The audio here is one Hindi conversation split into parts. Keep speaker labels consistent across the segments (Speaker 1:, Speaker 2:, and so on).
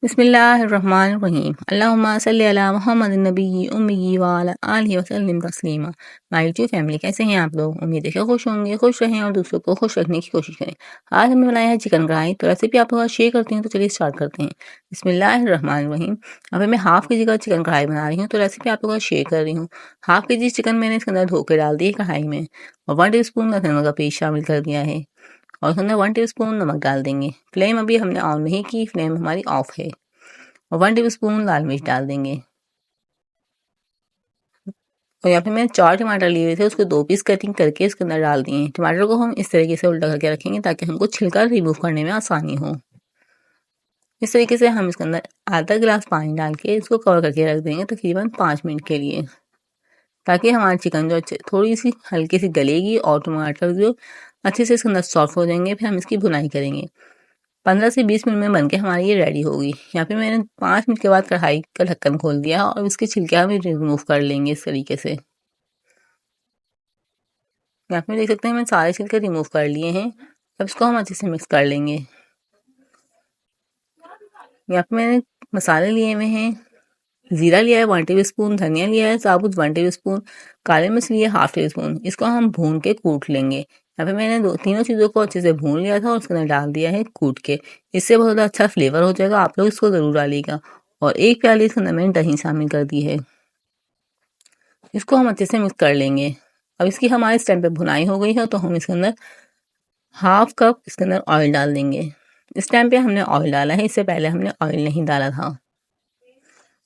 Speaker 1: बिस्मिल्लाहिर्रहमानिर्रहीम अल्लाहुम्मा सल्ली अला मुहम्मदिन नबिय्यि उम्मिय्यि व अला आलिहि वसल्लिम तस्लीमा। माय यूट्यूब फैमिली, कैसे हैं आप लोग? उम्मीद है कि खुश होंगे, खुश रहें और दूसरों को खुश रखने की कोशिश करें। आज हमने बनाया है चिकन कढ़ाई, तो रेसिपी आप लोगों के साथ शेयर करती हूँ। तो चलिए स्टार्ट करते हैं। बिस्मिल्लाहिर्रहमानिर्रहीम। अभी मैं हाफ़ के जी का चिकन कढ़ाई बना रही हूँ, तो रेसिपी आप लोगों के साथ शेयर कर रही हूँ। हाफ़ के जी चिकन मैंने इसके अंदर धो के डाल दी है कढ़ाई में, और 1 टीस्पून लहसुन का पेस्ट शामिल कर दिया है, और उसके अंदर 1 टीस्पून नमक डाल देंगे। फ्लेम अभी हमने ऑन नहीं की, फ्लेम हमारी ऑफ है। और 1 टीस्पून लाल मिर्च डाल देंगे। और यहाँ पे मैंने 4 टमाटर लिए हुए थे, उसको 2 पीस कटिंग करके इसके अंदर डाल दिए हैं। टमाटर को हम इस तरीके से उल्टा करके रखेंगे ताकि हमको छिलका रिमूव करने में आसानी हो। इस तरीके से हम इसके अंदर आधा गिलास पानी डाल के इसको कवर करके रख देंगे तकरीबन 5 मिनट के लिए, ताकि हमारी चिकन जो अच्छे थोड़ी सी हल्की सी गलेगी और टमाटर जो अच्छे से इसके अंदर सॉफ्ट हो जाएंगे। फिर हम इसकी भुनाई करेंगे। 15 से 20 मिनट में बनके हमारी ये रेडी होगी। यहाँ पे मैंने 5 मिनट के बाद कढ़ाई का ढक्कन खोल दिया और इसके छिलके हम रिमूव कर लेंगे इस तरीके से। यहाँ पे देख सकते हैं मैंने सारे छिलके रिमूव कर लिए हैं। अब इसको हम अच्छे से मिक्स कर लेंगे। यहाँ पे मैंने मसाले लिए हुए हैं। ज़ीरा लिया है 1 टीस्पून, धनिया लिया है साबुत 1 टीस्पून, काली मिर्च ली है ½ टीस्पून। इसको हम भून के कूट लेंगे। यहाँ पे मैंने तीनों चीज़ों को अच्छे से भून लिया था और उसके अंदर डाल दिया है कूट के। इससे बहुत ज़्यादा अच्छा फ्लेवर हो जाएगा, आप लोग इसको ज़रूर डालिएगा। और 1 प्याली इसके अंदर मैंने दही शामिल कर दी है। इसको हम अच्छे से मिक्स कर लेंगे। अब इसकी हमारे इस टाइम पे भुनाई हो गई है, तो हम इसके अंदर ½ कप इसके अंदर ऑयल डाल देंगे। इस टाइम पे हमने ऑयल डाला है, इससे पहले हमने ऑयल नहीं डाला था।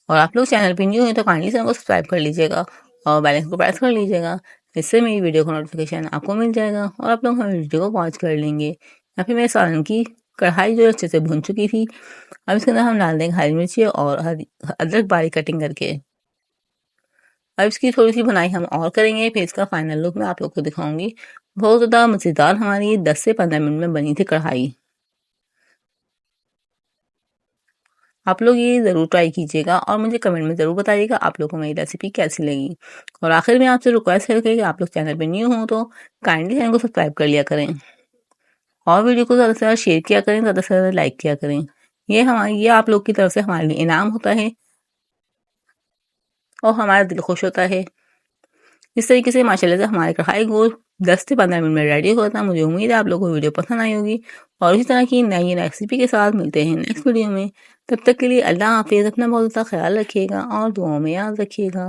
Speaker 1: और आप लोग चैनल पे न्यू हैं तो काइंडली चैनल को सब्सक्राइब कर लीजिएगा और बेल आइकन को प्रेस कर लीजिएगा। इससे मेरी वीडियो का नोटिफिकेशन आपको मिल जाएगा और आप लोग हमारी वीडियो को वॉच कर लेंगे। यहाँ पे मेरे सालन की कढ़ाई जो अच्छे से भुन चुकी थी। अब इसके अंदर हम डाल देंगे हरी मिर्ची और अदरक बारीक कटिंग करके। अब इसकी थोड़ी सी भुनाई हम और करेंगे, फिर इसका फाइनल लुक मैं आप लोग को दिखाऊंगी। बहुत ज़्यादा मज़ेदार हमारी 10 से 15 मिनट में बनी थी कढ़ाई। आप लोग ये ज़रूर ट्राई कीजिएगा और मुझे कमेंट में ज़रूर बताइएगा आप लोगों को मेरी रेसिपी कैसी लगी। और आखिर में आपसे रिक्वेस्ट है कि आप लोग चैनल पे न्यू हो तो काइंडली चैनल को सब्सक्राइब कर लिया करें और वीडियो को ज़्यादा से ज़्यादा शेयर किया करें, ज़्यादा से ज़्यादा लाइक किया करें। ये आप लोग की तरफ से हमारे लिए इनाम होता है और हमारा दिल खुश होता है। इस तरीके से माशाल्लाह से हमारे कढ़ाई गोश्त 10 से 15 मिनट में रेडी होता है। मुझे उम्मीद है आप लोगों को वीडियो पसंद आई होगी और इसी तरह की नई रेसिपी के साथ मिलते हैं नेक्स्ट वीडियो में। तब तक के लिए अल्लाह हाफ़िज़। अपना बहुत सा ख्याल रखिएगा और दुआओं में याद रखिएगा।